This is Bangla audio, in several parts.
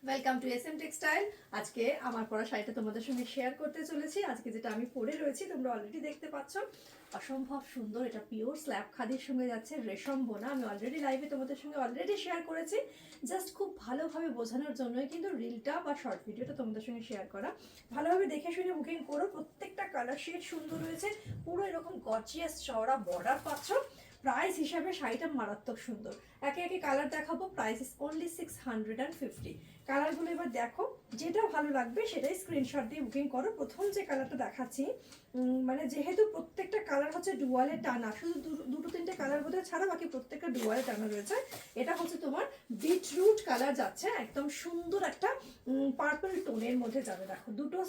Welcome to S M textile. আজকে আমার পরা শাড়িটা তোমাদের সঙ্গে শেয়ার করতে চলেছি। আজকে যেটা আমি পরে রয়েছি তোমরা অলরেডি দেখতে পাচ্ছ, অসম্ভব সুন্দর। এটা পিওর স্ল্যাব খাদির সঙ্গে যাচ্ছে, রেশম বোনা। আমি অলরেডি লাইভে তোমাদের সঙ্গে অলরেডি শেয়ার করেছি। জাস্ট খুব ভালোভাবে বোঝানোর জন্যই কিন্তু রিলটা বা শর্ট ভিডিওটা তোমাদের সঙ্গে শেয়ার করা। ভালোভাবে দেখে শুনে বুকিং করো। প্রত্যেকটা কালার শেড সুন্দর রয়েছে, পুরো এরকম গর্জিয়াস চওড়া বর্ডার পাচ্ছ। প্রাইস হিসাবে শাড়িটা মারাত্মক সুন্দর। একে একে কালার দেখাবো। Price is only 650। কালারগুলো এবার দেখো, যেটা ভালো লাগবে সেটাই স্ক্রিনশট দিয়ে বুকিং করো। প্রথম যে কালারটা দেখাচ্ছি, মানে যেহেতু প্রত্যেকটা কালার হচ্ছে ডুয়ালে টানা, শুধু দুটো তিনটে কালার বোধহয় ছাড়া বাকি প্রত্যেকটা ডুয়ালে টানা রয়েছে। এটা হচ্ছে তোমার বিটরুট কালার যাচ্ছে, একদম সুন্দর একটা পার্পল টোনের মধ্যে যাবে। দেখো দুটো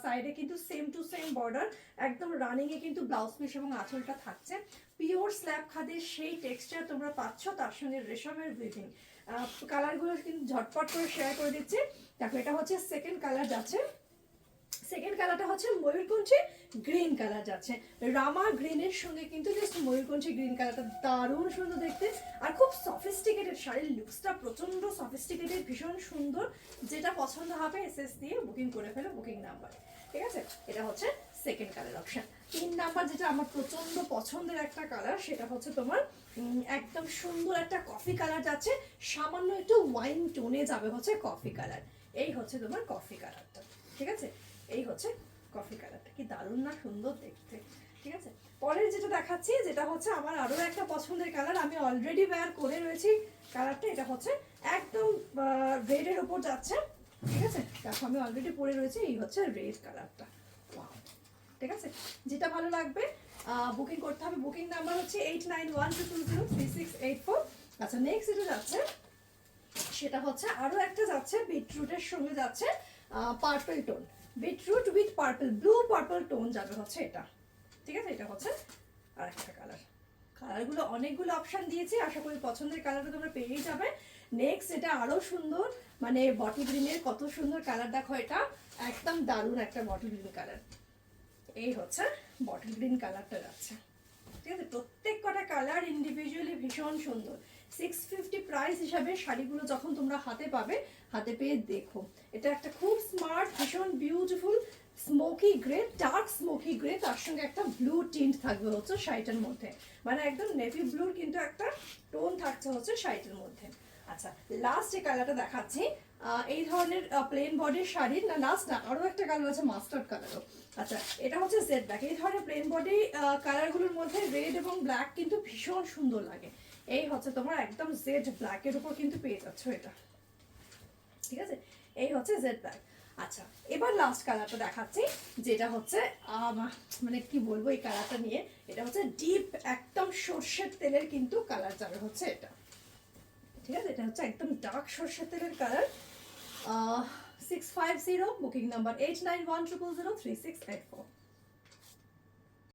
সাইডে কিন্তু সেম টু সেম বর্ডার, একদম রানিংয়ে কিন্তু ব্লাউজ পিস এবং আঁচলটা থাকছে। পিওর স্ল্যাব খাদের সেই টেক্সচার তোমরা পাচ্ছ, তার সঙ্গে রেশমের উইভিং। কালারগুলো কিন্তু ঝটপট করে শেয়ার করে দিচ্ছি। দেখো এটা হচ্ছে সেকেন্ড কালার যাচ্ছে, সেকেন্ড কালারটা হচ্ছে ময়ূরকণ্ঠী গ্রিন কালার যাচ্ছে। রামা গ্রিনের সঙ্গে কিন্তু জাস্ট ময়ূরকণ্ঠী গ্রিন কালারটা দারুণ সুন্দর দেখতে, আর খুব সফিস্টিকেটেড। শাড়ির লুকসটা প্রচন্ড সফিস্টিকেটেড, ভীষণ সুন্দর। যেটা পছন্দ হবে এসএস দিয়ে বুকিং করে ফেলো, বুকিং নাম্বার। ঠিক আছে, এটা হচ্ছে সেকেন্ড কালার অপশন। 3 নাম্বার যেটা আমার প্রচন্ড পছন্দের একটা কালার, সেটা হচ্ছে তোমার একদম সুন্দর একটা কফি কালার যাচ্ছে, সামান্য একটু ওয়াইন টোনে যাবে হচ্ছে কফি কালার। এই হচ্ছে তোমার কফি কালারটা। ঠিক আছে, এই হচ্ছে কফি কালারটা। কি দারুণ না সুন্দর দেখতে। ঠিক আছে, পরের যেটা দেখাচ্ছি, যেটা হচ্ছে আমার আরো একটা পছন্দের কালার, আমি অলরেডি ওয়্যার করে রয়েছি কালারটা। এটা হচ্ছে একদম রেডের উপর যাচ্ছে। ঠিক আছে, দেখো আমি অলরেডি পরে রয়েছি। এই হচ্ছে রেড কালারটা। ঠিক আছে, যেটা ভালো লাগবে বুকিং করতে হবে। বুকিং নাম্বার হচ্ছে 8912203684। আচ্ছা, নেক্সট যেটা যাচ্ছে সেটা হচ্ছে আরো একটা যাচ্ছে বিটরুটের সঙ্গে যাচ্ছে purple tone. Beetroot with purple, blue purple tone যাবে হচ্ছে এটা। ঠিক আছে, এটা হচ্ছে আর একটা কালার। কালারগুলো অনেকগুলো অপশন দিয়েছি, আশা করি পছন্দের কালারটা তোমরা পেয়েই যাবে। নেক্সট এটা আরো সুন্দর, মানে বটল গ্রিনের কত সুন্দর কালার দেখো। এটা একদম দারুণ একটা বটল গ্রিন কালার। এই হচ্ছে বটল গ্রিন কালারটা যাচ্ছে। ঠিক আছে, প্রত্যেক কটা কালার ইন্ডিভিজুয়ালি ভীষণ সুন্দর। 650 প্রাইস হিসাবে শাড়িগুলো যখন তোমরা হাতে পাবে, হাতে পেয়ে দেখো। এটা একটা খুব স্মার্ট, ভীষণ beautiful smoky grey, dark smoky grey, তার সঙ্গে একটা ব্লু টিন্ট থাকবে হচ্ছে শাড়িটার মধ্যে, মানে একদম নেভি ব্লুর কিন্তু একটা টোন থাকছে হচ্ছে শাড়িটার মধ্যে। আচ্ছা, লাস্ট যে কালারটা দেখাচ্ছি, এই ধরনের প্লেন বডির শাড়ির, না লাস্ট না, আরো একটা কালার আছে মাস্টার্ড কালারও। আচ্ছা, এটা হচ্ছে জেড ব্ল্যাক। এই ধরনের প্লেন বডি কালারগুলোর মধ্যে রেড এবং ব্ল্যাক কিন্তু ভীষণ সুন্দর লাগে। এই হচ্ছে তোমার একদম জেড ব্ল্যাকের উপর কিন্তু পেয়ে যাচ্ছ এটা। ঠিক আছে, এই হচ্ছে জেড ব্ল্যাক। আচ্ছা, এবার লাস্ট কালারটা দেখাচ্ছি, যেটা হচ্ছে মানে কি বলবো এই কালারটা নিয়ে। এটা হচ্ছে ডিপ একদম সর্ষের তেলের কিন্তু কালার যাবে হচ্ছে এটা। ঠিক আছে, এটা হচ্ছে একদম ডার্ক সর্ষের তেলের কালার। 650, booking number 8910003684।